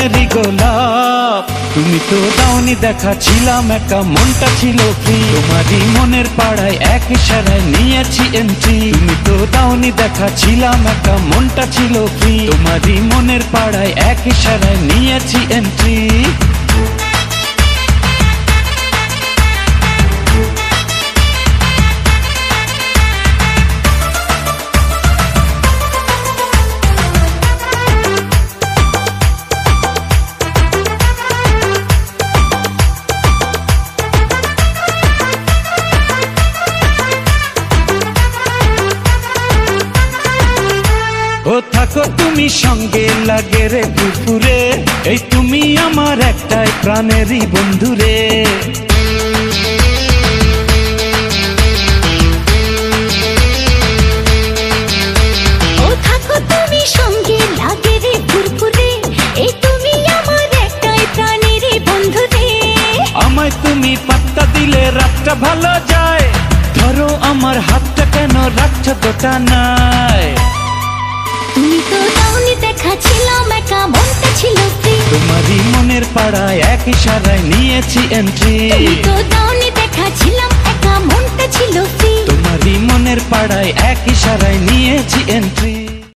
প্রাণেরই গোলাপ। তুমি তো দাওনি দেখা, ছিলাম একা, মনটা ছিল ফ্রি। তোমারই মনের পাড়ায় এক ইশারায় নিয়েছি এন্ট্রি। তুমি তো দাওনি দেখা, ছিলাম একা, মনটা ছিল ফ্রি। তোমারই মনের পাড়ায় এক ইশারায় নিয়েছি এন্ট্রি। ও থাকো তুমি সঙ্গে, লাগে রে পুকুরে, এই তুমি আমার একটাই প্রাণেরই বন্ধুরে। ও থাকো তুমি সঙ্গে, লাগে রে পুকুরে, এই তুমি আমার একটাই প্রাণেরই বন্ধুরে। আমায় তুমি পাত্তা দিলে রাতটা ভালো যায়, ধরো আমার হাতটা কেন রাখছো গোটা নাই। তুমি তো দাওনি দেখা, ছিলাম একা, মনটা ছিল ফ্রি। তোমারই মনের পাড়ায় এক ইশারায় নিয়েছি এন্ট্রি। তুমি তো দাওনি দেখা, ছিলাম একা, মনটা ছিল ফ্রি। তোমারই মনের পাড়ায় এক ইশারায় নিয়েছি এন্ট্রি।